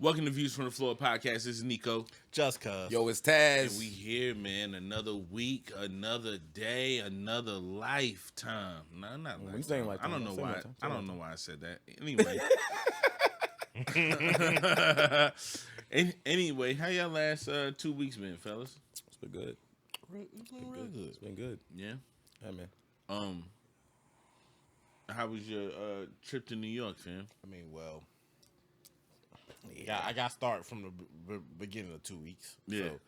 Welcome to Views from the Floor podcast. This is Nico. Just cuz. Yo, it's Taz. And we here, man. Another week, another day, another lifetime. No, not We saying lifetime. I don't know why. Lifetime. I don't know why I said that. Anyway. Anyway, how y'all last 2 weeks been, fellas? It's been good. It's been real good. It's been good. Yeah. Yeah, man. How was your trip to New York, fam? I mean, well, yeah, I got started from the beginning of 2 weeks. Yeah. So,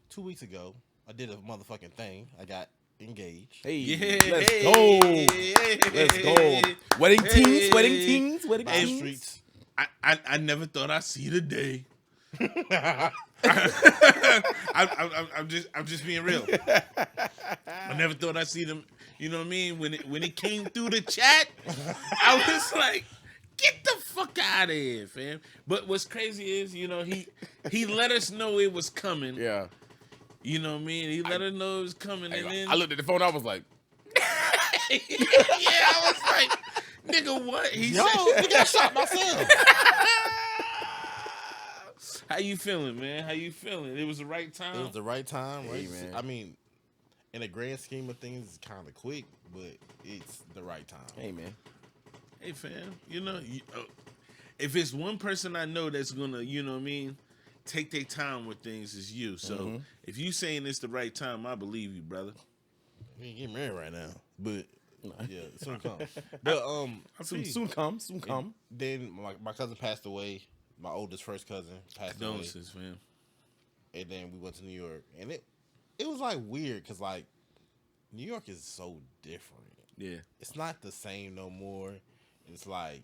2 weeks ago, I did a motherfucking thing. I got engaged. Hey, Yeah, let's hey, go. hey, Let's go. hey, Wedding hey, teens, wedding teens, wedding By teens. the streets. I never thought I'd see the day. I'm just being real. I never thought I'd see them. You know what I mean? When it came through the chat, I was like, "Get the fuck out of here, fam!" But what's crazy is, you know, he let us know it was coming. Yeah. You know what I mean? He let us know it was coming, and then I looked at the phone. I was like, yeah, I was like, "Nigga, what?" He Yo, said, nigga, I shot myself. How you feeling, man? How you feeling? It was the right time. It was the right time, right? Hey, man. I mean, in the grand scheme of things, it's kind of quick, but it's the right time. hey, man. Hey, fam, you know, if it's one person I know that's gonna, you know what I mean, take their time with things, is you. So if you saying it's the right time, I believe you, brother. We ain't getting married right now, but yeah, soon come. But Soon come. Then my cousin passed away. My oldest first cousin passed away. Condolences, fam. And then we went to New York, and it was like weird because like New York is so different. Yeah. It's not the same no more. It's like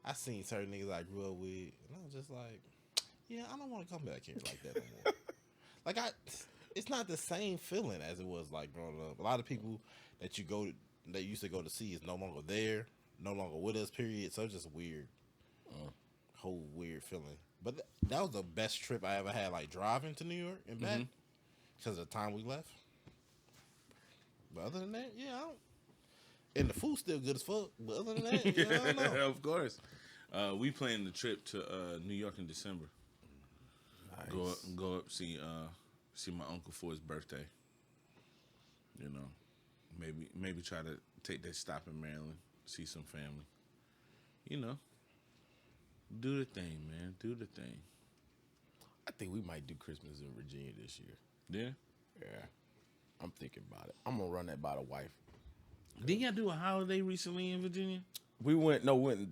I seen certain niggas I grew up with, and I was just like, yeah, I don't want to come back here like that no more. Like it's not the same feeling as it was like growing up. A lot of people that used to go to see is no longer there, no longer with us. Period. So it's just weird. Whole weird feeling. But that was the best trip I ever had, like driving to New York and back because of the time we left. But other than that, yeah, I don't. And the food's still good as fuck. But other than that, yeah, I don't know. Of course. We planning the trip to New York in December. Nice. Go up see my uncle for his birthday. You know, maybe try to take that stop in Maryland, see some family. You know. Do the thing, man. Do the thing. I think we might do Christmas in Virginia this year. Yeah. Yeah. I'm thinking about it. I'm going to run that by the wife. Didn't y'all do a holiday recently in Virginia? We went in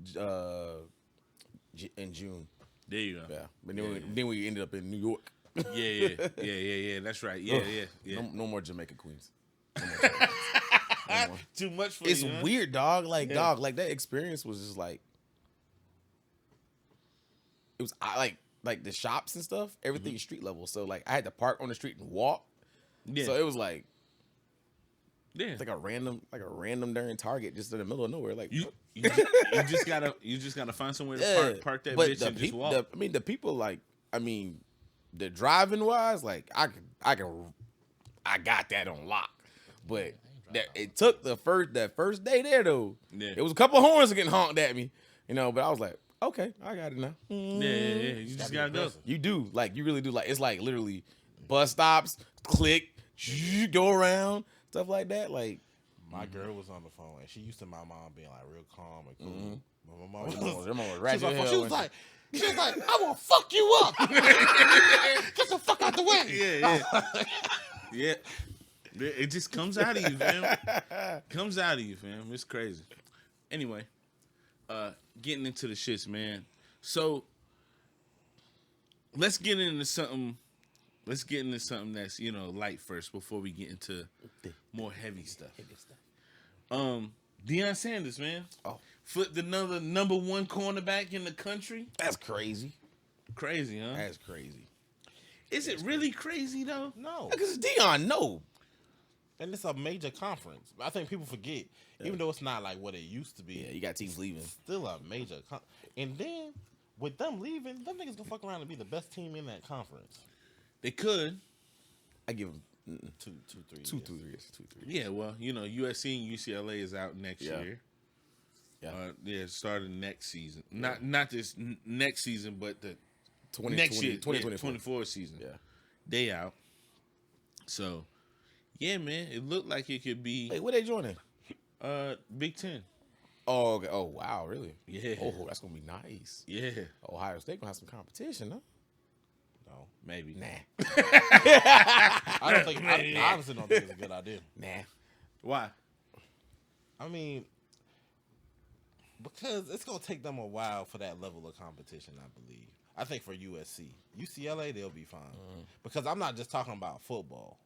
June. There you go. Yeah. But then we ended up in New York. Yeah. That's right. Yeah. No more Jamaica Queens. Too much for It's you, huh? weird, dog. Like, like that experience was just like, it was like the shops and stuff, everything is street level. So like I had to park on the street and walk. Yeah. So it was like, yeah. like a random during Target just in the middle of nowhere. Like You just gotta find somewhere to park that bitch and just walk. The people the driving wise, like I got that on lock. But it took that first day there though. Yeah. It was a couple of horns getting honked at me, but I was like, okay, I got it now. Yeah. You just gotta go. You do. Like, you really do. Like, it's like literally bus stops, click, go around, stuff like that. Like, My girl was on the phone, and she used to my mom being like real calm and cool. But my mom them was she ratchet was, as hell, she was like, I will fuck you up. Get the fuck out the way. Yeah. It just comes out of you, fam. Comes out of you, fam. It's crazy. Anyway, getting into the shits, man. So let's get into something. Let's get into something that's light first before we get into more heavy stuff. Deion Sanders, man. Oh, Flipped another number one cornerback in the country. that's crazy. Crazy, huh? That's crazy. Is it really crazy though? No. Because it's Deion, no. And it's a major conference. I think people forget, even though it's not like what it used to be. Yeah, you got teams leaving. Still a major and then with them leaving, them niggas gonna fuck around and be the best team in that conference. They could. I give them 2, 3 2 years. 3 years. 2 3 years. Yeah, well, USC and UCLA is out next year. Yeah. Starting next season. Not this next season, but the 2020, next year, 2024. 24 season. Yeah. They out. So, yeah, man, it looked like it could be Hey, where they joining? Big Ten. Oh, okay. Oh, wow, really? Yeah. Oh, that's gonna be nice. Yeah, Ohio State gonna have some competition, huh? No, maybe. Nah. I don't think. I honestly don't think it's a good idea. Nah. Why? I mean, because it's gonna take them a while for that level of competition. I believe. I think for USC, UCLA, they'll be fine. Because I'm not just talking about football,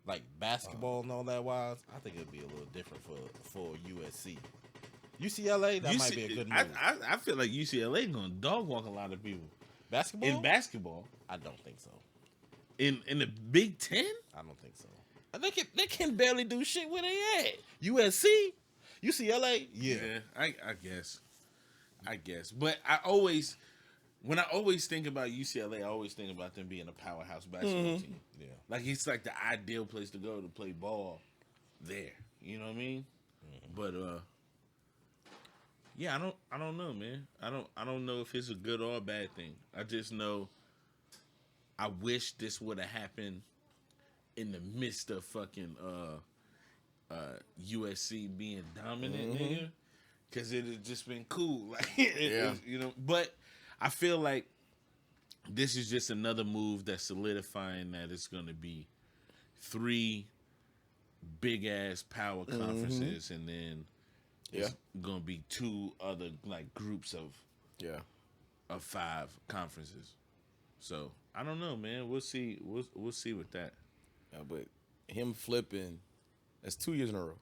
like basketball and all that. Wise, I think it'd be a little different for USC. UCLA, that might be a good move. I feel like UCLA gonna dog walk a lot of people Basketball? in basketball. I don't think so. In the Big Ten. I don't think so. They can barely do shit where they at. USC, UCLA, yeah. I guess. But when I always think about UCLA, I always think about them being a powerhouse basketball team. Yeah. Like it's like the ideal place to go to play ball there. You know what I mean? But yeah, I don't know, man. I don't know if it's a good or a bad thing. I just know I wish this would have happened in the midst of fucking USC being dominant, nigga. Cause it had just been cool. Like you know, but I feel like this is just another move that's solidifying that it's gonna be 3 big ass power conferences and then it's gonna be 2 other like groups of 5 conferences. So I don't know, man. We'll see. We'll see with that. Yeah, but him flipping, that's 2 years in a row.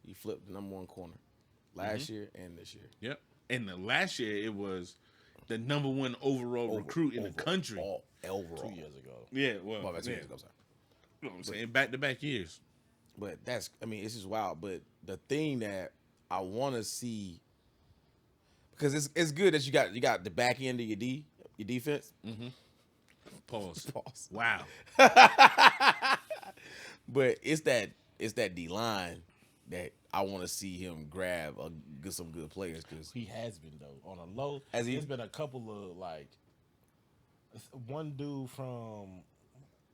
He flipped the number 1 corner last year and this year. Yep. And the last year it was the number 1 overall recruit in the country. Overall. 2 years ago. Yeah, well, Well, that's 2 yeah. years ago, sorry. You know what I'm saying? Back-to-back years. But it's just wild. But the thing that I want to see, because it's good that you got the back end of your defense. Pause. Pause. Wow. But it's that D line that I want to see him grab some good players because He has been though on a low. Has he? There's been a couple of like one dude from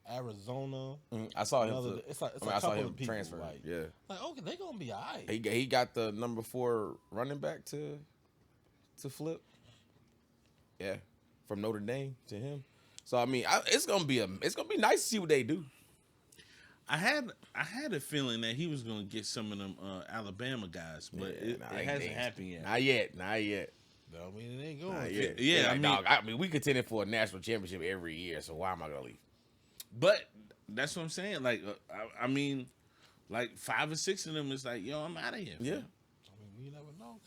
Arizona. I saw him. Another, it's like I saw couple him of people, transfer. Like, Yeah, like okay, they gonna be alright. he got the number 4 running back to flip. Yeah, from Notre Dame to him. So I mean, it's gonna be nice to see what they do. I had a feeling that he was going to get some of them Alabama guys, but it hasn't happened yet. Not yet. No, I mean it ain't going. Not yet. Yeah, I mean, we contended for a national championship every year. So why am I gonna leave? But that's what I'm saying. Like, I mean, like 5 or 6 of them is like, yo, I'm out of here. Yeah, man. I mean, you never know.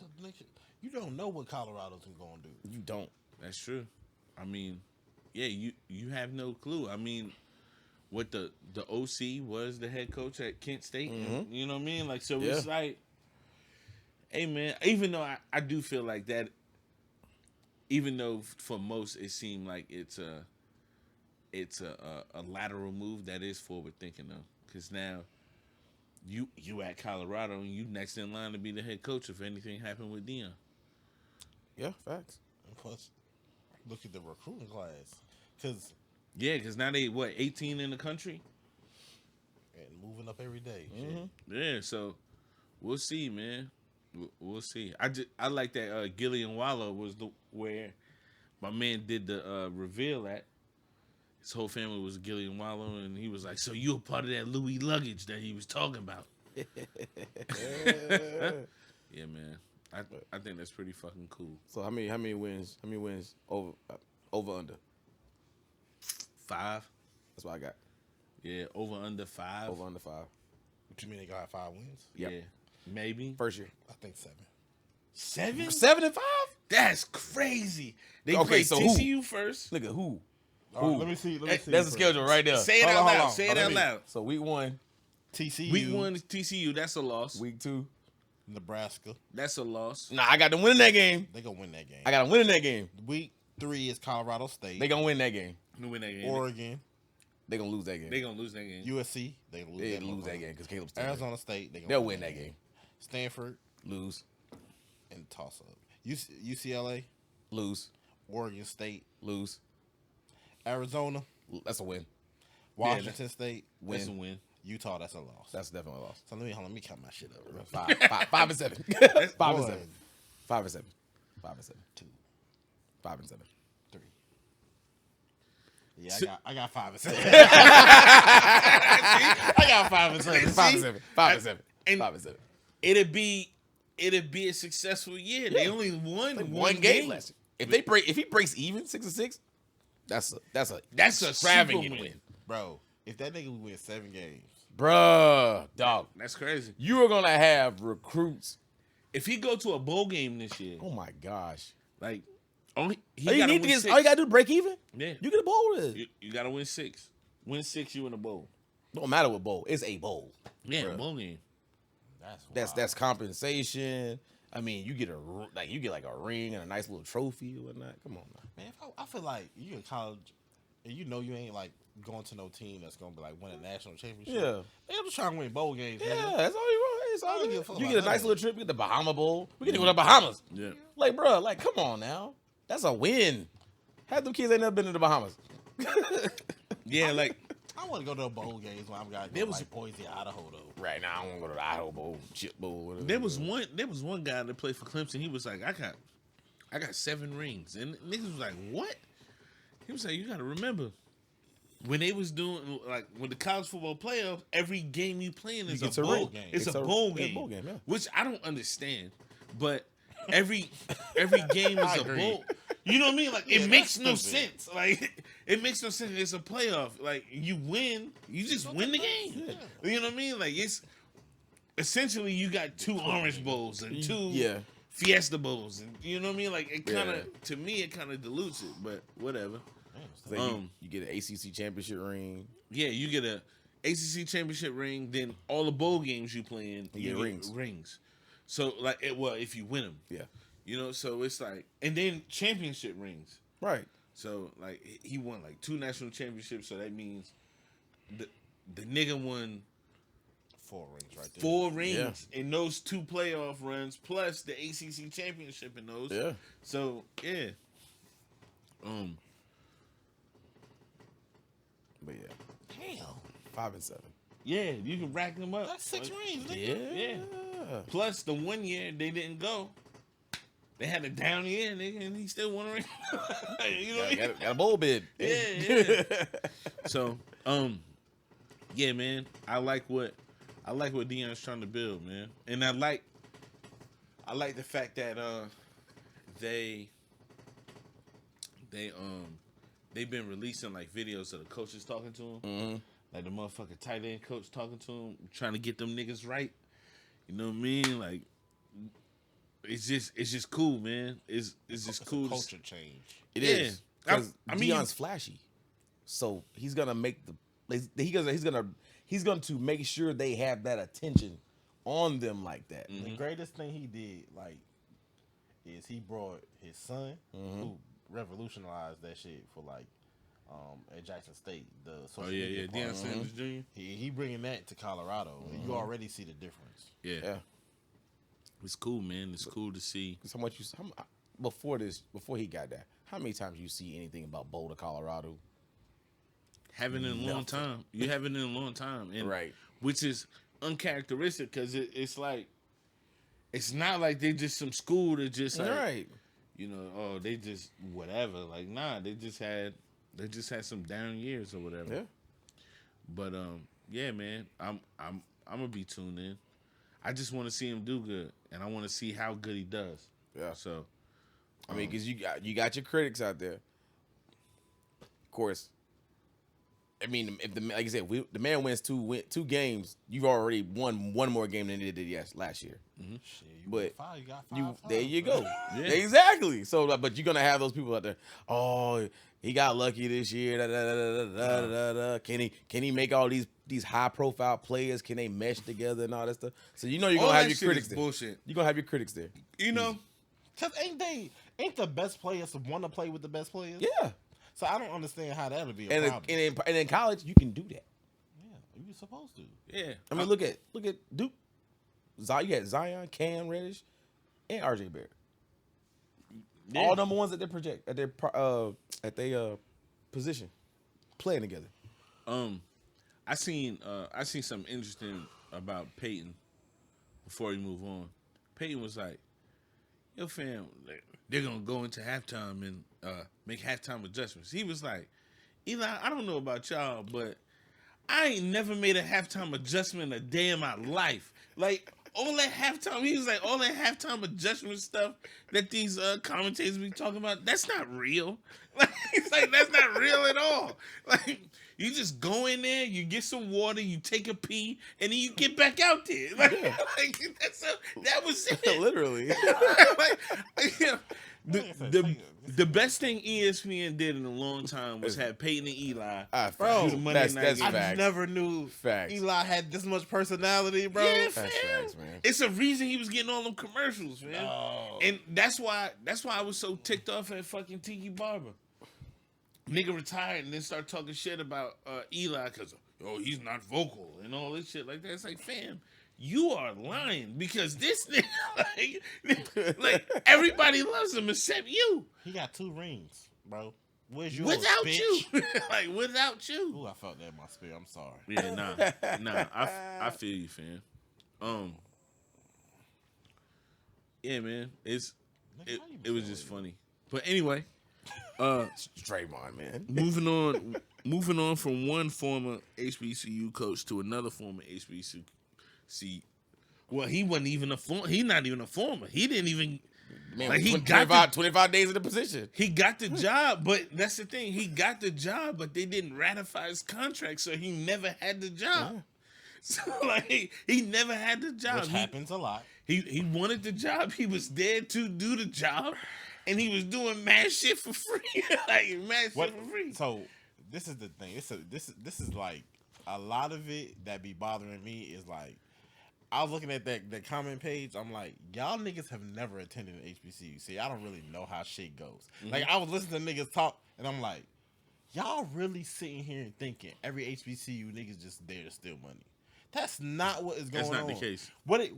You don't know what Colorado's gonna do. you don't. That's true. I mean, yeah, you have no clue. I mean, what the OC was the head coach at Kent State. You know what I mean? Like, so it's like, hey, man, even though I do feel like that, even though for most it seemed like it's a lateral move, that is forward thinking though, because now you at Colorado and you next in line to be the head coach if anything happened with Deion. Yeah, facts. And plus, look at the recruiting class, because now they 18 in the country. and moving up every day. Yeah, so we'll see, man. We'll see. I like that Gillian Wallow was where my man did the reveal at. His whole family was Gillian Wallow, and he was like, "So you a part of that Louis luggage that he was talking about?" Yeah, man. I think that's pretty fucking cool. So how many wins? How many wins over under? 5. That's what I got. Yeah, over under 5. Over under 5. What you mean they got 5 wins? Yep. Yeah, maybe First year. I think 7. 7. 7 and 5. That's crazy. They Okay, played so who? TCU first. Look at who. All right, let me see. That's the schedule right there. Say it Hold out on, hold loud. on. Say it Let out me- loud. So week 1, TCU. Week 1 is TCU. That's a loss. week 2. Nebraska. That's a loss. Nah, I got them winning that game. They gonna win that game. I got them winning that game. Week 3 is Colorado State. They gonna win that game. Who win that game? Oregon. They gonna lose that game. They gonna lose that game. USC. They gonna lose They that lose that motherfucker. game because Caleb's still Arizona State. They gonna They'll win that game. Stanford. Lose. And toss up. UCLA, Lose. Oregon State, Lose. Arizona, That's a win. Washington State, That's a win. Utah. That's a loss. That's definitely a loss. So let me count my shit up. Real 5 and 7. 5 and 7. 5 and 7. 5 and 7. 2, 5 and 7. 3. Yeah, I got 5 and 7. I got 5 and 7. 5 and 7. 5 and 7. And 5 and 7. It'd be a successful year. They only won One game last year. If he breaks even 6 and 6, that's a extravagant super win. Bro, if that nigga win 7 games. Bruh, dog. That's crazy. You are gonna have recruits. If he go to a bowl game this year, Oh my gosh. like All you gotta do is break even. Yeah. You get a bowl with it. You gotta win 6. Win 6, you in a bowl. Don't matter what bowl. It's a bowl. Yeah, Bruh. bowl game. That's compensation. I mean, you get like a ring and a nice little trophy or whatnot. Come on, Man, I feel like you in college and you know you ain't like going to no team that's gonna be like win a national championship. Yeah. They're just trying to win bowl games. Yeah, nigga. that's all you want. It's all I don't good. give a fuck You about get a none nice of little trip. You get the Bahama Bowl. We can go to the Bahamas. Yeah. Like, bro, like, come on now. That's a win. Half them kids ain't never been to the Bahamas. Yeah, like I want to go to a bowl games when I'm got There was- like Boise, Idaho though. Right now, I don't want to go to the Idaho Bowl, Chip Bowl. Whatever. there was one guy that played for Clemson. He was like, I got 7 rings. And niggas was like, what? He was like, you gotta remember. When they was doing like when the college football playoffs, every game you playing is get a a bowl ring. game. It's a bowl yeah, game. bowl game, yeah. Which I don't understand. But every game is I a agree. bowl. You know what I mean? Like Yeah, it makes that's no stupid. sense. Like it makes no sense. It's a playoff. Like you win, you just win the game. Yeah. You know what I mean? Like it's essentially you got 2 Orange Bowls and 2 Yeah. Fiesta Bowls, and you know what I mean? Like it kind of Yeah. to me it kind of dilutes it, but whatever. It's like you get an ACC championship ring. Yeah, you get a ACC championship ring, then all the bowl games you play in, You get rings. Rings. So like, if you win them, Yeah. you know. So it's like, and then championship rings. Right. So like he won like 2 national championships. So that means the nigga won 4 rings right there. 4 rings in those 2 playoff runs, plus the ACC championship in those. Yeah. So yeah. But yeah. Damn. 5 and 7. Yeah, you can rack them up. That's 6 rings, Yeah. nigga. Yeah. Plus, the one year they didn't go, they had a down year, nigga, and he still won a ring. You know what I mean? Got a bowl bid. Yeah. So, yeah, man, I like what Deion's trying to build, man, and I like the fact that they've been releasing like videos of the coaches talking to him. Mm-hmm. Like the motherfucking tight end coach talking to him, trying to get them niggas right. You know what I mean? Like, it's just cool, man. It's just cool. Culture change. It Yeah. is. Because I mean, Deion's flashy. So he's gonna make he's going to make sure they have that attention on them like that. Mm-hmm. The greatest thing he did, like, is he brought his son, who revolutionized that shit for like at Jackson State. The social media part. Deion Sanders Jr. He bringing that to Colorado, and you already see the difference. Yeah. It's cool, man. It's cool to see. So much before he got that, how many times you see anything about Boulder, Colorado? Haven't in a long time. You haven't in a long time, and Right. which is uncharacteristic because it's like it's not like they just some school that just like, Right. you know, oh, they just whatever. Like, nah, they just had some down years or whatever. Yeah. But yeah, man, I'm gonna be tuned in. I just want to see him do good, and I want to see how good he does. Yeah. So, I mean, because you got your critics out there. Of course. I mean, if like I said, the man wins two games, you've already won one more game than they did last year. Shit, you But got 5, you got 5 there times, you bro. go. Yeah. Exactly. So, but you're gonna have those people out there. Oh, he got lucky this year. Da, da, da, da, da, da, da. Can he make all these high profile players? Can they mesh together and all that stuff? So you're all gonna have that your shit critics is there. bullshit. You're gonna have your critics there. You know, Cause ain't the best players want to play with the best players? Yeah. So I don't understand how that'll be a And problem. in college, you can do that. Yeah, you supposed to. yeah. I mean, look at Duke. You had Zion, Cam Reddish. and RJ Barrett. Yeah. All number ones at their position, playing together. I seen something interesting about Peyton before we move on. Peyton was like, "Yo, fam, they're gonna go into halftime and make halftime adjustments." He was like, "Eli, I don't know about y'all, but I ain't never made a halftime adjustment a day in my life. Like all that halftime, he was like, all that halftime adjustment stuff that these commentators be talking about, that's not real. Like he's like, that's not real at all. Like you just go in there, you get some water, you take a pee, and then you get back out there. Like, that was it. Literally. Like, yeah. The best thing ESPN did in a long time was have Peyton and Eli. Bro, do the Monday Night I Game. facts. never knew Facts. Eli had this much personality, bro. Yeah, That's fam. facts, man. It's a reason he was getting all them commercials, man. No. And that's why I was so ticked off at fucking Tiki Barber. Nigga retired and then start talking shit about Eli because he's not vocal and all this shit like that. It's like, fam, you are lying because this nigga, like everybody loves him except you. He got 2 rings, bro. Where's yours, Without bitch? you, like without you. Ooh, I felt that in my spirit. I'm sorry. Yeah, nah. I feel you, fam. Yeah, man. It was just funny. But anyway, Draymond, man. moving on from one former HBCU coach to another former HBCU. Well, he wasn't even a former. He's not even a former. He didn't even. Man, Like, he 25 days in the position. He got the job, but that's the thing. He got the job, but they didn't ratify his contract, so he never had the job. Yeah. So like he never had the job. Which happens a lot. He wanted the job. He was there to do the job, and he was doing mad shit for free. Like mad shit for free. So this is the thing. This is like a lot of it that be bothering me is like I was looking at that comment page. I'm like, y'all niggas have never attended an HBCU. See, I don't really know how shit goes. Mm-hmm. Like I was listening to niggas talk, and I'm like, y'all really sitting here and thinking every HBCU niggas just there to steal money. That's not what is going on. That's not the case. What it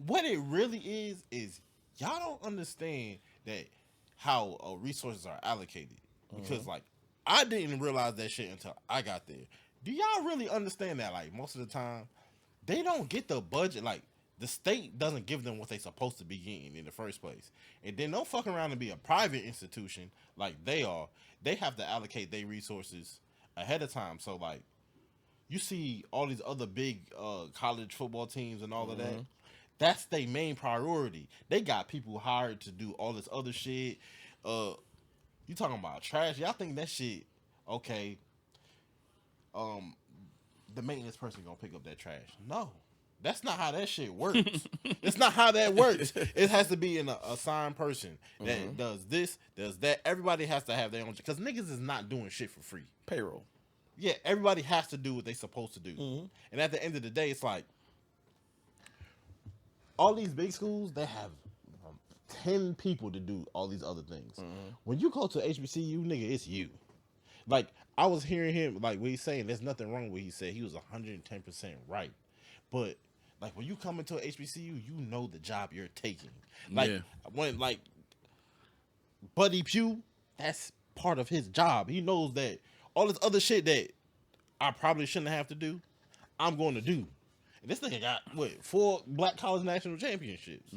really is y'all don't understand that how resources are allocated. Because like I didn't realize that shit until I got there. Do y'all really understand that? Like most of the time, they don't get the budget. Like the state doesn't give them what they supposed to be getting in the first place. And then don't fuck around and be a private institution like they are. They have to allocate their resources ahead of time. So like you see all these other big college football teams and all of that. That's their main priority. They got people hired to do all this other shit. You talking about trash? Y'all think that shit okay? The maintenance person gonna pick up that trash? No, that's not how that shit works. It's not how that works. It has to be an assigned person that does this, does that. Everybody has to have their own. Because niggas is not doing shit for free. Payroll. Yeah, everybody has to do what they supposed to do. And at the end of the day, it's like all these big schools, they have 10 people to do all these other things. When you go to HBCU, nigga, it's you. Like, I was hearing him, like, what he's saying, there's nothing wrong with what he said. He was 110% right. But, like, when you come into an HBCU, you know the job you're taking. Like, when, like, Buddy Pugh, that's part of his job. He knows that all this other shit that I probably shouldn't have to do, I'm going to do. And this nigga got, 4 black college national championships.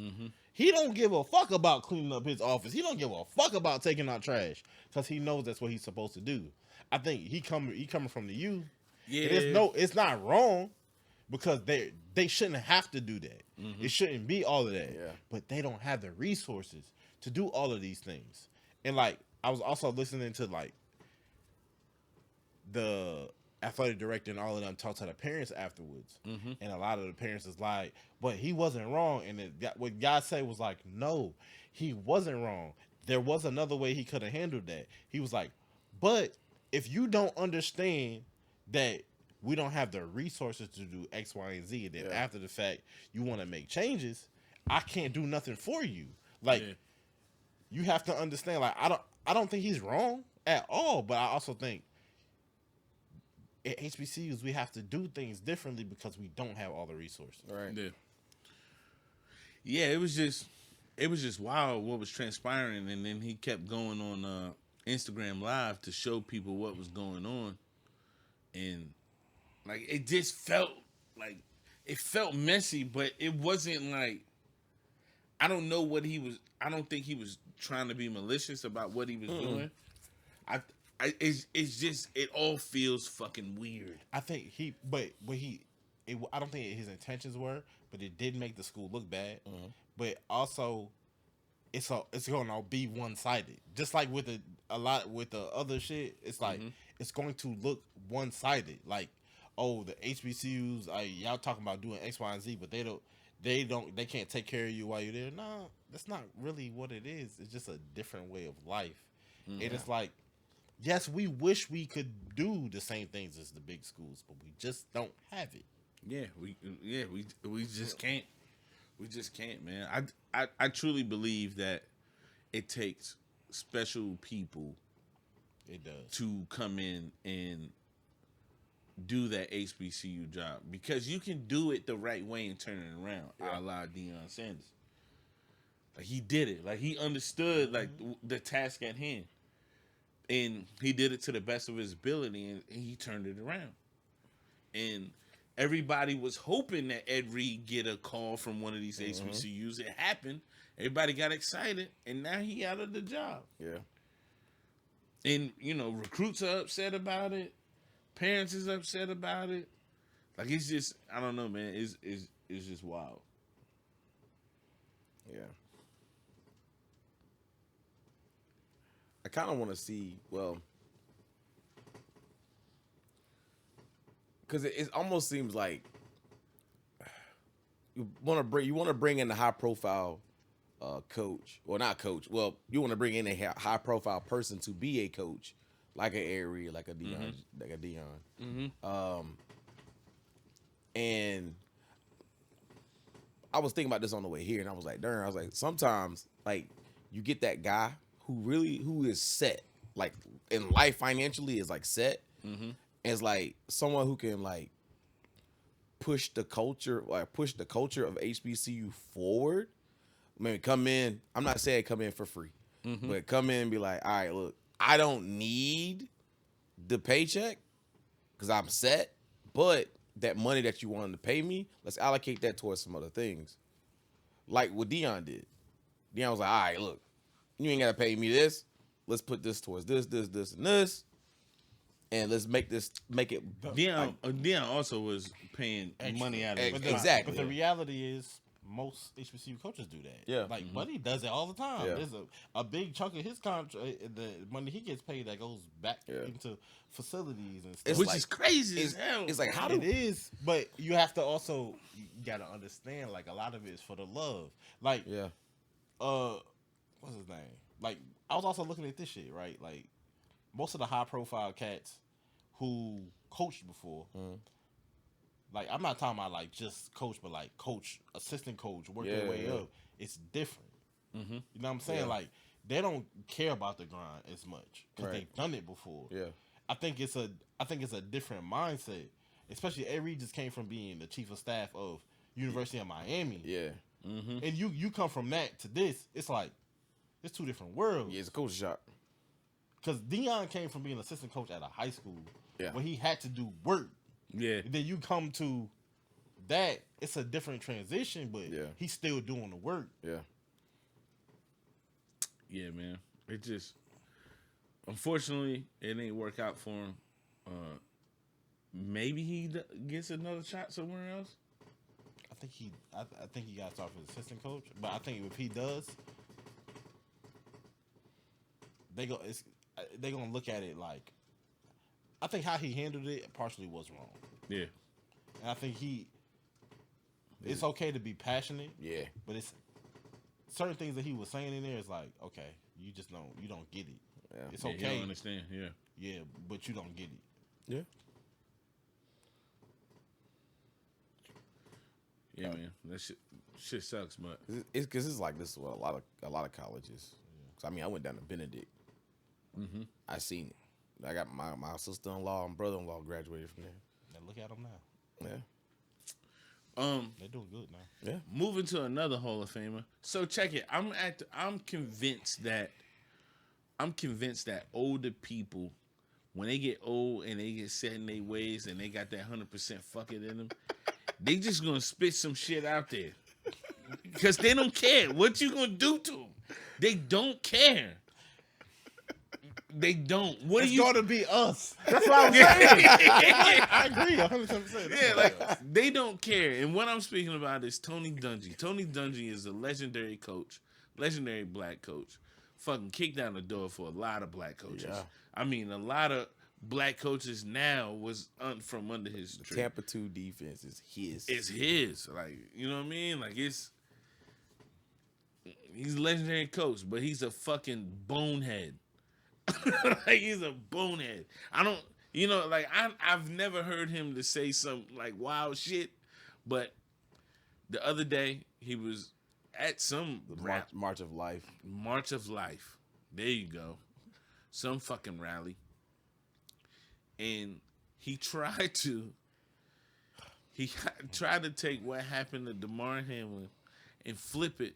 He don't give a fuck about cleaning up his office. He don't give a fuck about taking out trash because he knows that's what he's supposed to do. I think he coming from the U. Yeah, it's not wrong because they shouldn't have to do that. It shouldn't be all of that. Yeah. But they don't have the resources to do all of these things. And like I was also listening to like the athletic director and all of them talk to the parents afterwards. And a lot of the parents is like, but he wasn't wrong. And what God said was like, no, he wasn't wrong. There was another way he could have handled that. He was like, but if you don't understand that we don't have the resources to do X, Y, and Z, then after the fact you want to make changes, I can't do nothing for you. Like you have to understand, like I don't think he's wrong at all, but I also think at HBCUs, we have to do things differently because we don't have all the resources. Right. Yeah, it was just it was just wild what was transpiring, and then he kept going on Instagram Live to show people what was going on, and like it just felt like it felt messy, but it wasn't like I don't know what he was. I don't think he was trying to be malicious about what he was doing. It's just it all feels fucking weird. I think I don't think his intentions were, but it did make the school look bad. But also, it's going to be one sided. Just like with a lot with the other shit, it's like it's going to look one sided. Like, oh, the HBCUs, y'all talking about doing X, Y, and Z, but they can't take care of you while you're there. No, that's not really what it is. It's just a different way of life. And it's like, yes, we wish we could do the same things as the big schools, but we just don't have it. Yeah, we just can't. We just can't, man. I truly believe that it takes special people. It does. To come in and do that HBCU job, because you can do it the right way and turn it around. A la Deion Sanders. Like he did it. Like he understood like the task at hand, and he did it to the best of his ability, and he turned it around. And everybody was hoping that Ed Reed get a call from one of these HBCUs. It happened. Everybody got excited, and now he out of the job. Yeah. And recruits are upset about it. Parents is upset about it. Like it's just, I don't know, man. It's just wild. Yeah. I kind of want to see, because it almost seems like you want to bring in a high profile coach, or not coach. Well, you want to bring in a high profile person to be a coach, like an Ari, like a Deion, like a Deion. And I was thinking about this on the way here, and I was like, darn, sometimes like you get that guy who is set, like in life financially is like set, and it's like someone who can like push the culture of HBCU forward. I mean, come in. I'm not saying come in for free, but come in and be like, all right, look, I don't need the paycheck because I'm set, but that money that you wanted to pay me, let's allocate that towards some other things. Like what Deion did. Deion was like, all right, look, you ain't got to pay me this. Let's put this towards this, and this. And let's make it. Deion also was paying money out of it. Exactly. But the reality is, most HBCU coaches do that. Yeah. Like Buddy does it all the time. Yeah. There's a big chunk of his contract, the money he gets paid, that goes back into facilities and stuff. Which is crazy as hell. It's like, It is, but you have to also, you gotta understand, like a lot of it is for the love. Like, what's his name? Like, I was also looking at this shit, right? Like, most of the high profile cats who coached before, like, I'm not talking about like just coach, but like coach, assistant coach, work their way up. It's different. You know what I'm saying? Yeah. Like, they don't care about the grind as much because they've done it before. Yeah. I think it's a different mindset. Especially Ari just came from being the chief of staff of University of Miami. Yeah. And you come from that to this, it's like it's two different worlds. Yeah, it's a coach shop. Because Deion came from being an assistant coach at a high school Yeah. where he had to do work. Yeah. And then you come to that, it's a different transition, but he's still doing the work. Yeah. Yeah, man. It just, unfortunately, it ain't work out for him. Maybe he gets another shot somewhere else. I think he got to start as assistant coach, but I think if he does, they're gonna look at it like, I think how he handled it partially was wrong. Yeah. And I think it's okay to be passionate. Yeah. But it's certain things that he was saying in there is like, okay, you don't get it. Yeah. It's Yeah, okay. you don't understand. Yeah. Yeah, but you don't get it. Yeah. Yeah, man. That shit sucks, but It's because it's like this is what a lot of colleges. So, I mean, I went down to Benedict. I seen it. I got my sister-in-law and brother-in-law graduated from there. Now look at him now. They're doing good now. Yeah. Moving to another Hall of Famer. So check it. I'm convinced that older people, when they get old and they get set in their ways and they got that 100% fuck it in them, they just gonna spit some shit out there because they don't care what you gonna do to them. They don't care. They don't. What It's are you going to be us. That's what I'm saying. I agree 100%. Yeah, like they don't care. And what I'm speaking about is Tony Dungy. Tony Dungy is a legendary coach, legendary black coach. Fucking kicked down the door for a lot of black coaches. Yeah. I mean, a lot of black coaches now was from under his tree. Tampa 2 defense is his. It's his. Like, you know what I mean? Like he's a legendary coach, but he's a fucking bonehead. Like he's a bonehead. I don't, I've never heard him to say some like wild shit, but the other day he was at some March of Life. March of Life. There you go. Some fucking rally. And he tried to take what happened to DeMar Hamlin and flip it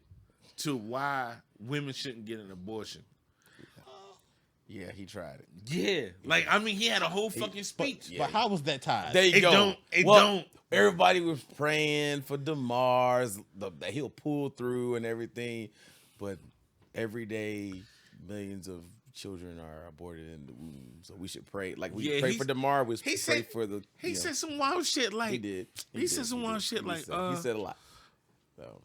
to why women shouldn't get an abortion. Yeah, he tried it. Yeah. Like, I mean, he had a whole fucking speech. But how was that tied? There you go. It don't. Everybody was praying for DeMar's that he'll pull through and everything, but every day millions of children are aborted in the womb. So we should pray. Like we pray for DeMar. We pray for the. He said some wild shit. Like he did. He said some wild shit. Like he said a lot. So,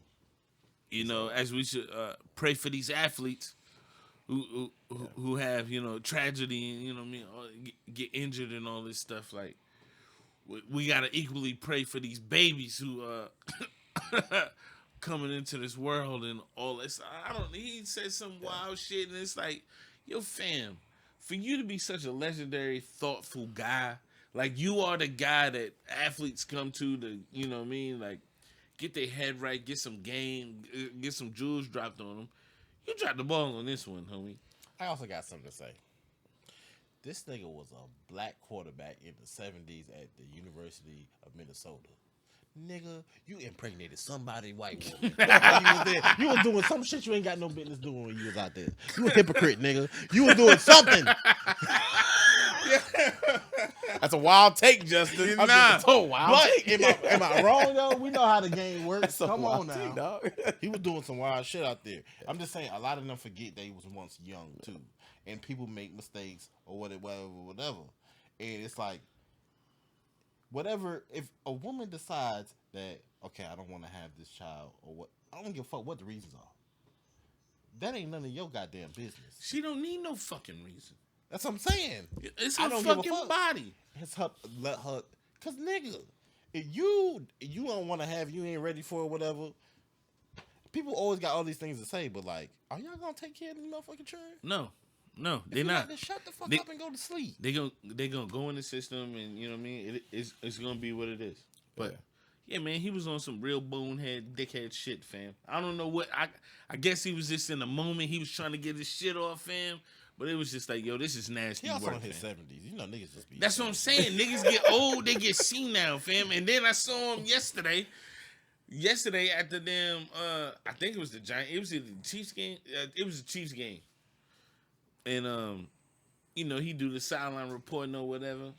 as we should pray for these athletes who have tragedy and what I mean, get injured and all this stuff. Like we gotta equally pray for these babies who coming into this world and all this. I don't. He said some wild shit, and it's like, yo, fam, for you to be such a legendary, thoughtful guy, like you are the guy that athletes come to, you know what I mean, like get their head right, get some game, get some jewels dropped on them. You dropped the ball on this one, homie. I also got something to say. This nigga was a black quarterback in the 70s at the University of Minnesota. Nigga, you impregnated somebody white woman. While you was there. You was doing some shit you ain't got no business doing when you was out there. You a hypocrite, nigga. You was doing something. that's a wild take, Justin. So wild. But am I wrong though? We know how the game works. Come on now. Take, dog. He was doing some wild shit out there. I'm just saying, a lot of them forget they was once young too, and people make mistakes or whatever. And it's like, whatever. If a woman decides that, okay, I don't want to have this child, or what, I don't give a fuck what the reasons are. That ain't none of your goddamn business. She don't need no fucking reason. That's what I'm saying. It's her fucking body. It's her. Let her. Cause nigga, if you don't want to have, you ain't ready for it, whatever. People always got all these things to say, but like, are y'all gonna take care of this motherfucking children? No, they're not. Then shut the fuck up and go to sleep. They gonna go in the system, and you know what I mean. It's gonna be what it is. But yeah, man, he was on some real bonehead, dickhead shit, fam. I don't know what. I guess he was just in the moment. He was trying to get his shit off, fam. But it was just like, yo, this is nasty He also work, in his fam. 70s. You know, niggas just be. That's what I'm saying. Niggas get old, they get senile, fam. And then I saw him yesterday. Yesterday at the damn, I think it was the Giants. It was either the Chiefs game. It was the Chiefs game. And he do the sideline reporting or whatever.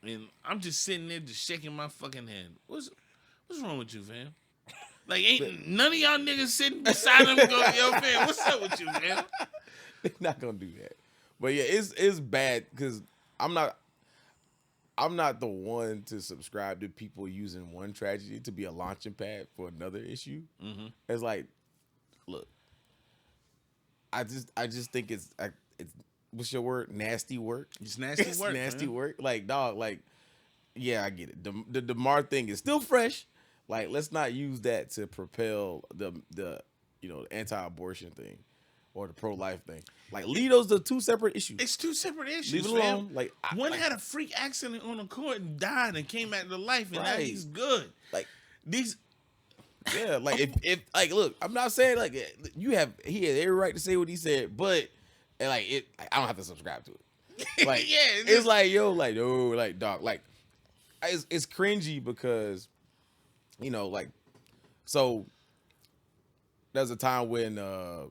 And I'm just sitting there, just shaking my fucking head. What's wrong with you, fam? Like, ain't none of y'all niggas sitting beside him going, yo, fam, what's up with you, man? They're not gonna do that. But yeah, it's bad because I'm not the one to subscribe to people using one tragedy to be a launching pad for another issue. Mm-hmm. It's like, look, I just think it's what's your word? Nasty work. It's nasty work. Nasty man. work. Like, dog. Like, yeah, I get it. The DeMar thing is still fresh. Like, let's not use that to propel the anti-abortion thing or the pro-life thing. Like, leave those the two separate issues. It's two separate issues. Leave it alone. Like, one had a freak accident on the court and died and came back to life, and now he's good. Like these. Yeah, like if like, look, I'm not saying like he had every right to say what he said, but and I don't have to subscribe to it. Like, yeah, it's like, yo, like, no, like, dog, like, it's cringy because you know, like, so there's a time when the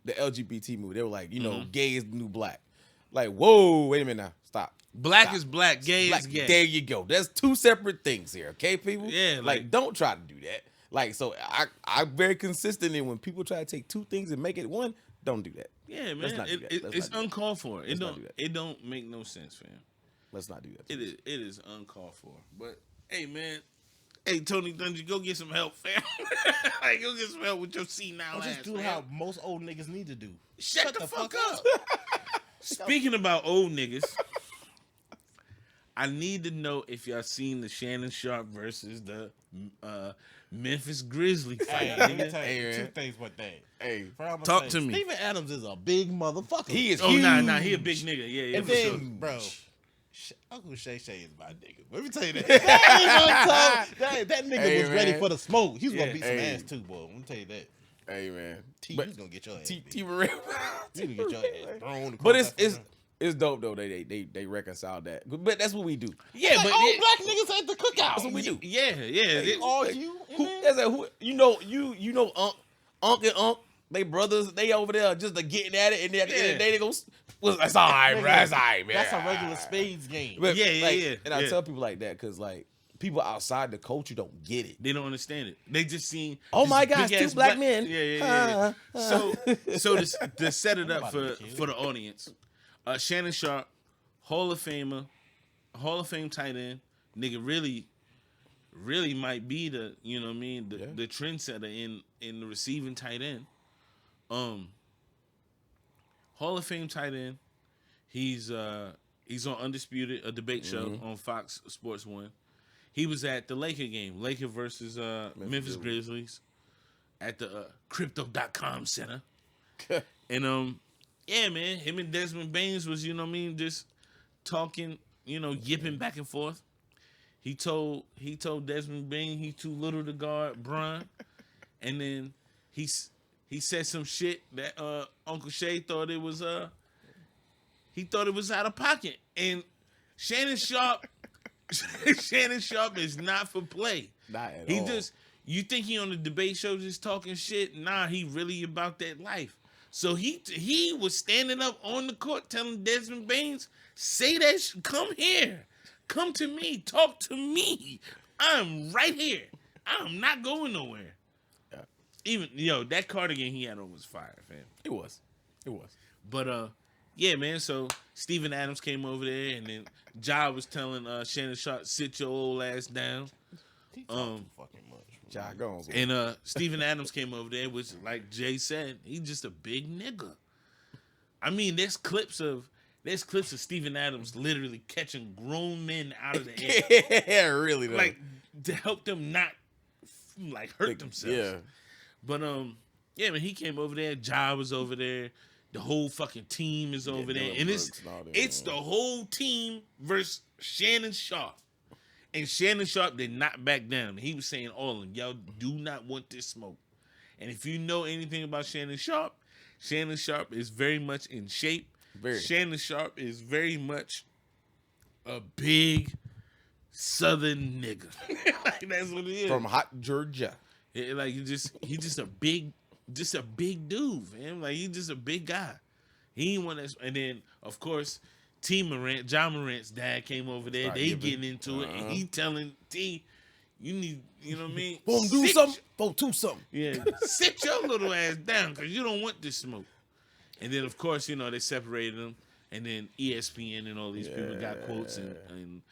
LGBT movie, they were like, you know, gay is the new black. Like, whoa, wait a minute now, stop. Black Stop. is black, gay Like, is gay. there you go. There's two separate things here, okay, people? Yeah, like don't try to do that. Like, so I'm very consistent in when people try to take two things and make it one, don't do that. Yeah, man. Let's not do that. It's uncalled for. Let's not do that. It don't make no sense, fam. Let's not do that. It is uncalled for. But hey, man. Hey, Tony Dungy, go get some help, fam. Like, go get some help with your senile ass. Just do fam. how most old niggas need to do. Shut the fuck up. Speaking about old niggas, I need to know if y'all seen the Shannon Sharp versus the Memphis Grizzly fight. Hey, let me nigga. tell you Hey, two man. things with that. Hey, Talk to me. Steven Adams is a big motherfucker. he is Oh, huge. nah, he a big nigga. Yeah, And for then, sure. bro, Uncle Shay Shay is my nigga. Let me tell you that. that nigga Hey, was ready man. for the smoke. He was Yeah. gonna beat some Hey. ass too, boy. Let me tell you that. Hey, man. T, But you was gonna get your ass. T beat. Marie. You gonna get your ass thrown. But across that it's dope though. They reconciled that. But that's what we do. Yeah, Like but old black niggas at the cookout. That's what we do. yeah. It- Argue. Who, that's a, who you know Unc and Unc, they brothers, they over there just getting at it, and then at the end of the day they go, well, that's all right, bro. That's all right, man. That's a regular spades game. But, Yeah, like, yeah. And I Yeah. tell people like that because like people outside the culture don't get it. They don't understand it. They just seen. Oh this my gosh, big-ass two black men. Yeah. So to set it up about for to be for the audience, Shannon Sharp, Hall of Famer, Hall of Fame tight end, nigga, really might be the the trendsetter in the receiving tight end. Hall of Fame tight end. He's on Undisputed, a debate show on Fox Sports 1. He was at the Laker game, Laker versus Memphis Grizzlies, at the Crypto.com Center. And yeah, man, him and Desmond Baines was, just talking, yipping back and forth. He told Desmond Bain he's too little to guard Bron, and then he said some shit that Uncle Shay thought it was out of pocket, and Shannon Sharp is not for play. Not at He all. just, you think he on the debate show just talking shit? Nah, he really about that life. So he was standing up on the court telling Desmond Baines, say that, come here. Come to me. Talk to me. I'm right here. I'm not going nowhere. Yeah. Even, that cardigan he had on was fire, fam. It was. But, yeah, man, so Steven Adams came over there, and then Ja was telling Shannon Sharp, sit your old ass down. He talk too fucking much. Ja Gones. And Steven Adams came over there, which, like Jay said, he's just a big nigga. I mean, there's clips of Steven Adams literally catching grown men out of the air, Yeah, really though. like to help them not hurt themselves. Yeah. But yeah, man, he came over there. Ja was over there. The whole fucking team is over there, Dylan and Brooks and all that, it's the whole team versus Shannon Sharp. And Shannon Sharp did not back down. He was saying, all of them, y'all do not want this smoke. And if you know anything about Shannon Sharp is very much in shape. Very. Shannon Sharp is very much a big Southern nigga. Like, that's what it is. From hot Georgia. Yeah, like he's just a big dude, man. Like he's just a big guy. He ain't one that's, and then of course John Morant's dad came over there. Start They giving. getting into it, and he telling T, you need, you know what I mean? Boom, do Sit- something. Boom, do something. Yeah, sit your little ass down because you don't want this smoke. And then of course they separated them, and then ESPN and all these people got quotes, and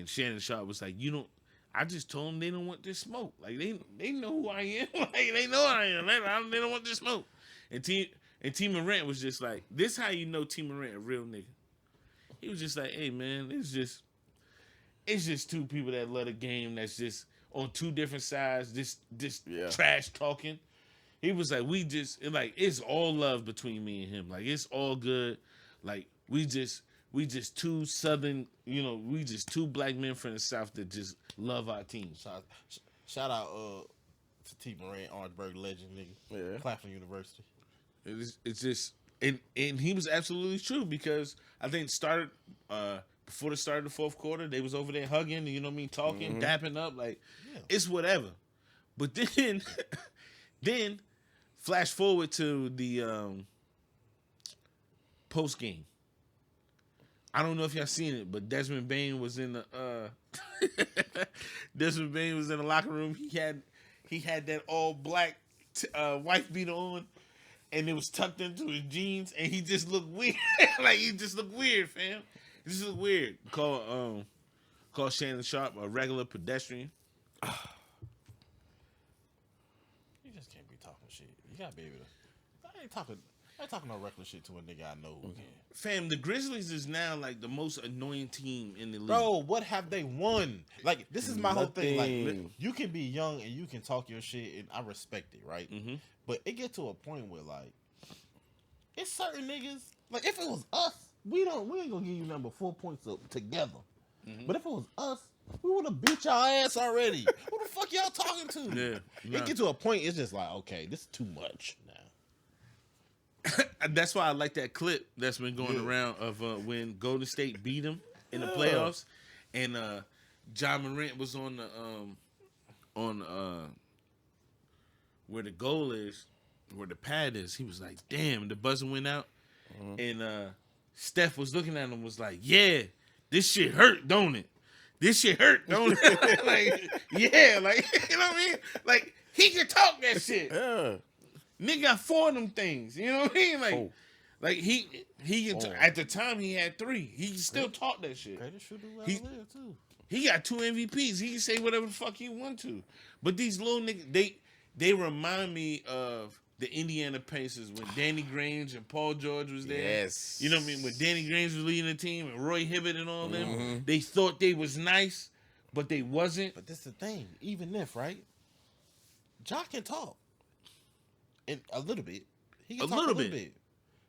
Shannon Sharp was like, you don't. I just told them they don't want this smoke. Like they know who I am. Like they know I am. They don't want this smoke. And T Morant was just like, this how you know T Morant a real nigga. He was just like, hey man, it's just two people that love the game that's just on two different sides, this trash talking. He was like, it's all love between me and him. Like it's all good. Like we just two Southern, we just two black men from the South that just love our team. Shout out to T. Morant, Orangeburg legend, nigga. Yeah. Claflin University. It's just, and he was absolutely true because I think started before the start of the fourth quarter, they was over there hugging, you know what I mean, talking, dapping up, like it's whatever. But then, then flash forward to the post game. I don't know if y'all seen it, but Desmond Bain was in the Desmond Bain was in the locker room. He had that all black wife beater on, and it was tucked into his jeans, and he just looked weird. Like he just looked weird, fam. He just looked weird. Call Shannon Sharp a regular pedestrian. You just can't be talking shit. You gotta be able to. I ain't talking no reckless shit to a nigga I know who can. Fam, the Grizzlies is now like the most annoying team in the league. Bro, what have they won? Like, this is my whole thing. Like, Nothing. you can be young and you can talk your shit, and I respect it, right? Mm-hmm. But it get to a point where, like, it's certain niggas. Like, if it was us, we ain't gonna give you number 4 points up together. Mm-hmm. But if it was us, we would have beat y'all ass already. Who the fuck y'all talking to? Yeah, It get to a point, it's just like, okay, this is too much now. That's why I like that clip that's been going around of when Golden State beat them in the playoffs, and John Morant was on the where the goal is, where the pad is. He was like, "Damn!" The buzzer went out, and Steph was looking at him, was like, "Yeah, this shit hurt, don't it? This shit hurt, don't it?" Like, yeah, like you know what I mean? Like he can talk that shit. Yeah. Nigga got 4 of them things. You know what I mean? Like, like he can at the time he had 3. He still taught that shit. Greatest shooter who He- ever lived, too. He got 2 MVPs. He can say whatever the fuck he want to. But these little niggas, they remind me of the Indiana Pacers when Danny Grange and Paul George was there. Yes. You know what I mean? When Danny Grange was leading the team and Roy Hibbert and all them, they thought they was nice, but they wasn't. But this the thing. Even if, right? Ja can talk. And a little bit. He can talk a little bit.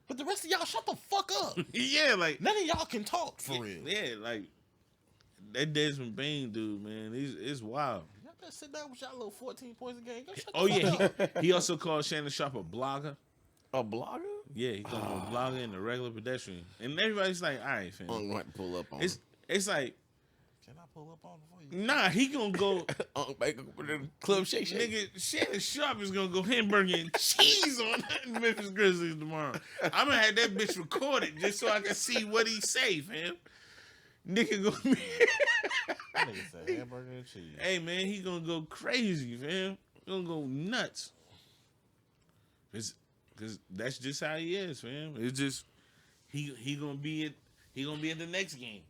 But the rest of y'all, shut the fuck up. Yeah, like None of y'all can talk for real. yeah, like that Desmond Bain dude, man, it's wild. Y'all better sit down with y'all little 14 points a game. Go shut Oh the fuck yeah, up. he also called Shannon Sharp a blogger. A blogger? Yeah, he called him a blogger and a regular pedestrian. And everybody's like, all right, fam. I'm gonna have to pull up on It's like, Can I pull up on it for you? nah, he gonna go, Club Shake Shake. nigga, Shannon Sharp is gonna go hamburger and cheese on the Memphis Grizzlies tomorrow. I'm gonna have that bitch recorded just so I can see what he say, fam. Nigga gonna be, That nigga said hamburger and cheese. hey man, he gonna go crazy, fam. He gonna go nuts. Cause that's just how he is, fam. It's just he gonna be at the next game.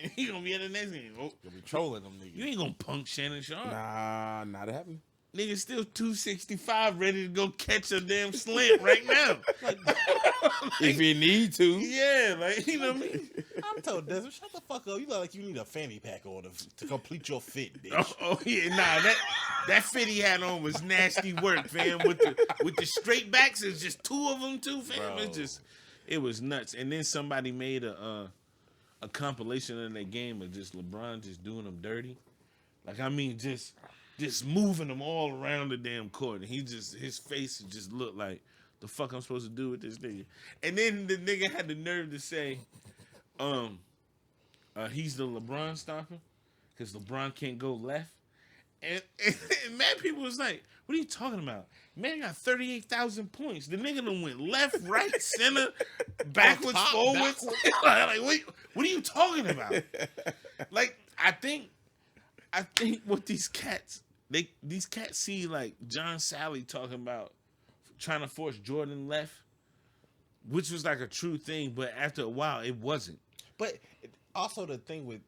And he gonna be at the next game. Oh, You'll be trolling them niggas. you ain't gonna punk Shannon Sharp. Nah, not happening. Nigga still 265 ready to go catch a damn slant right now. If you need to. Yeah, like you know what I mean? I'm told Desmond, shut the fuck up. You look like you need a fanny pack on to complete your fit, bitch. Oh yeah, nah, that fit he had on was nasty work, fam. With the straight backs, it's just 2 of them too, fam. Bro. It was nuts. And then somebody made a compilation of that game of just LeBron just doing them dirty. Like I mean, just moving them all around the damn court, and his face just looked like the fuck I'm supposed to do with this nigga. And then the nigga had the nerve to say, he's the LeBron stopper because LeBron can't go left. And mad people was like, what are you talking about? Man got 38,000 points. The nigga done went left, right, center, backwards, Top, forwards. Like, what are you talking about? Like, I think what these cats see like John Sally talking about trying to force Jordan left, which was like a true thing, but after a while it wasn't. But also the thing with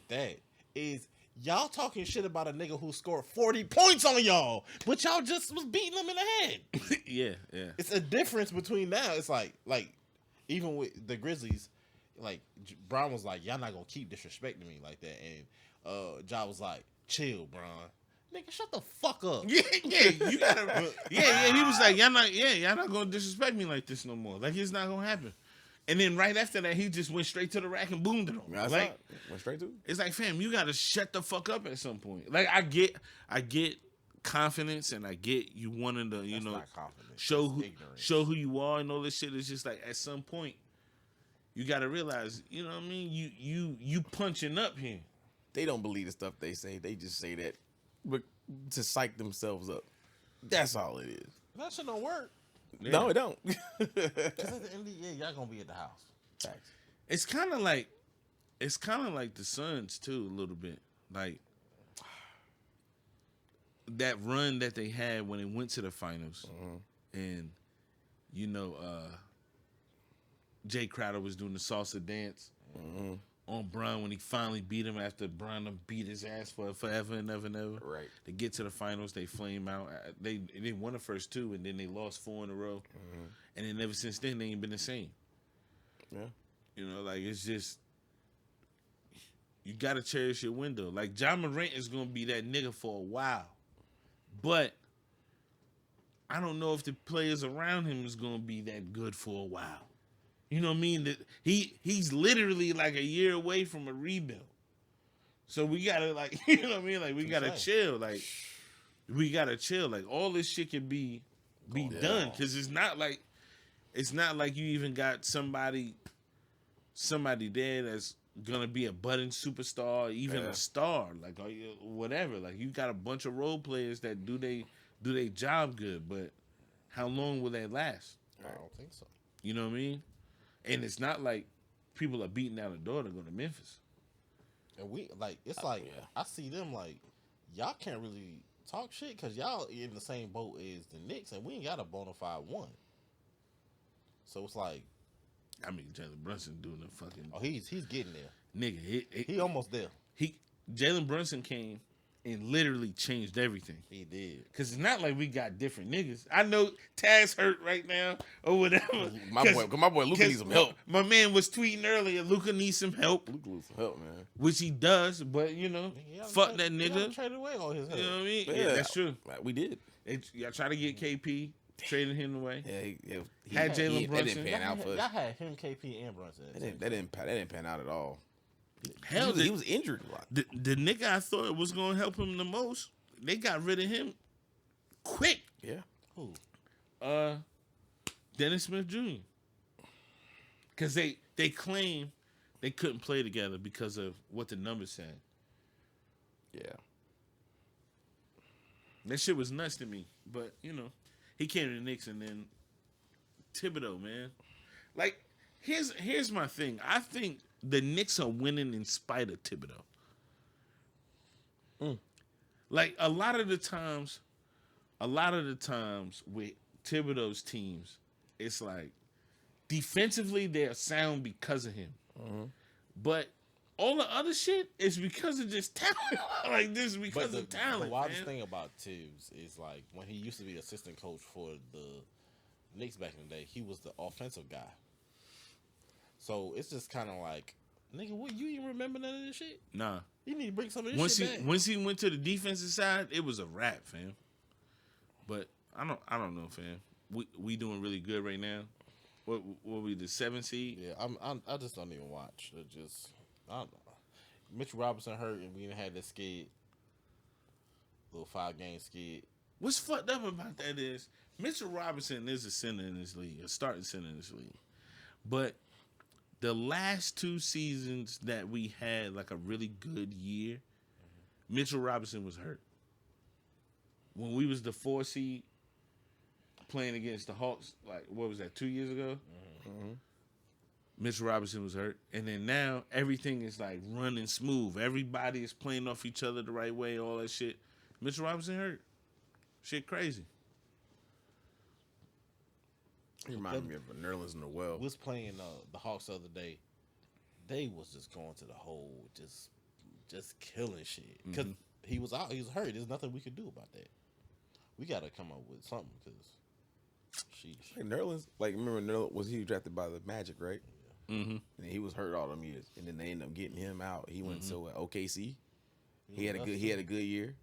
that is y'all talking shit about a nigga who scored 40 points on y'all, but y'all just was beating him in the head. Yeah. It's a difference between now. It's like even with the Grizzlies, like Brown was like, y'all not gonna keep disrespecting me like that, and Ja was like, chill, Bron. Nigga, shut the fuck up. Yeah, you gotta. Yeah. He was like, y'all not gonna disrespect me like this no more. Like it's not gonna happen. And then right after that, he just went straight to the rack and boomed it on. That's Like right. Went straight to it. it's like, fam, you gotta shut the fuck up at some point. Like I get confidence, and I get you wanting to, That's not confidence. show That's who ignorance. show who you are and all this shit. It's just like at some point, you got to realize, you know what I mean? You punching up here. They don't believe the stuff they say. They just say that but to psych themselves up. That's all it is. That shit don't work. Yeah. No, it don't. Cause at the end of the year, y'all gonna be at the house. Facts. It's kind of like the Suns too, a little bit. Like that run that they had when they went to the finals, and you know, Jay Crowder was doing the salsa dance on Bron when he finally beat him after Bron done beat his ass for forever and ever and ever. Right. They get to the finals, they flame out. They won the first two, and then they lost 4 in a row, and then ever since then they ain't been the same. Yeah. You know, like it's just you gotta cherish your window. Like John Morant is gonna be that nigga for a while, but I don't know if the players around him is gonna be that good for a while. You know what I mean? That he's literally like a year away from a rebuild. So we gotta like, you know what I mean? Like we gotta chill. Like we gotta chill. Like all this shit can be done because it's not like you even got somebody there that's gonna be a budding superstar, even a star, like or whatever. Like you got a bunch of role players that do they job good, but how long will that last? I don't think so. You know what I mean? And it's not like people are beating down the door to go to Memphis. And we like it's like I see them like y'all can't really talk shit because y'all in the same boat as the Knicks, and we ain't got a bona fide one. So it's like, I mean, Jalen Brunson doing the fucking. oh, he's getting there, nigga. He almost there. Jalen Brunson came and literally changed everything. He did. Cause it's not like we got different niggas. I know Taz hurt right now or whatever. My boy Luka needs some help. My man was tweeting earlier. Luka needs some help. Luka needs some help, man. Which he does, but you know, fuck that nigga. Traded away all his help. You know what I mean? Yeah, Yeah, that's true. We did. Y'all try to get KP, traded him away. Yeah, he Had Jalen Brunson. That didn't pan out for us. Y'all had him, KP, and Brunson. That didn't pan out at all. Hell, he was injured a lot. The nigga I thought was gonna help him the most, they got rid of him quick. Yeah. Who? Dennis Smith Jr. Because they claim they couldn't play together because of what the numbers said. Yeah. That shit was nuts to me. But, you know, he came to the Knicks and then Thibodeau, man. Like, here's my thing. I think the Knicks are winning in spite of Thibodeau. Like, a lot of the times with Thibodeau's teams, it's like, defensively, they're sound because of him. But all the other shit is because of just talent. Like, this is because of talent, The wildest man. thing about Tibbs is, like, when he used to be assistant coach for the Knicks back in the day, he was the offensive guy. So, it's just kind of like, nigga, what, you even remember none of this shit? Nah. You need to bring some of this shit back. Once he went to the defensive side, it was a wrap, fam. But I don't know, fam. We doing really good right now. What we the 7th seed? Yeah, I just don't even watch. I don't know. Mitchell Robinson hurt, and we didn't have this skid, little 5-game skid. What's fucked up about that is Mitchell Robinson is a center in this league, a starting center in this league. But the last 2 seasons that we had like a really good year, Mitchell Robinson was hurt. When we was the 4 seed playing against the Hawks, like what was that, 2 years ago? Mitchell Robinson was hurt. And then now everything is like running smooth. Everybody is playing off each other the right way, all that shit. Mitchell Robinson hurt. Shit crazy. He reminded me of Nerlens Noel. We was playing the Hawks the other day. They was just going to the hole, just killing shit. Because he was out, he was hurt. There's nothing we could do about that. We got to come up with something because Like Nerlens, like remember Nerlens was he drafted by the Magic, right? Mm-hmm. And he was hurt all them years, and then they ended up getting him out. He went to OKC. He had a good year,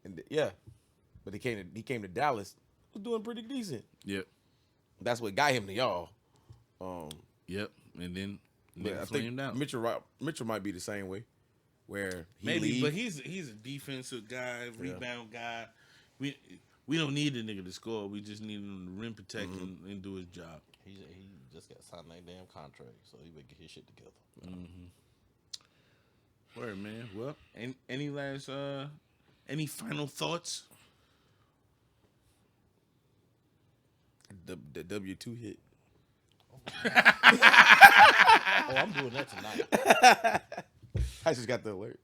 and but he came to Dallas. Was doing pretty decent. Yep. That's what got him to y'all. Yep. And then I think out. Mitchell might be the same way, where he maybe, leaves. but he's a defensive guy, rebound guy. We don't need the nigga to score. We just need him to rim protect and do his job. He just got signed that damn contract, so he better get his shit together. Word, man. Well, any last any final thoughts? The W2 hit. Oh, I'm doing that tonight. I just got the alert.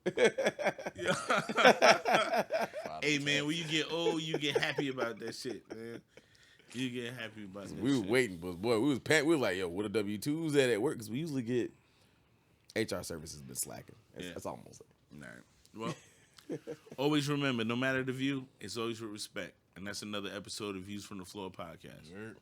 Hey, man, when you get old, you get happy about that shit, man. You get happy about that We were shit. waiting, but boy, we was like, yo, what a W2s at work? Because we usually get HR services been slacking. That's almost it. All right. Well, always remember, no matter the view, it's always with respect. And that's another episode of Views from the Floor podcast. Word.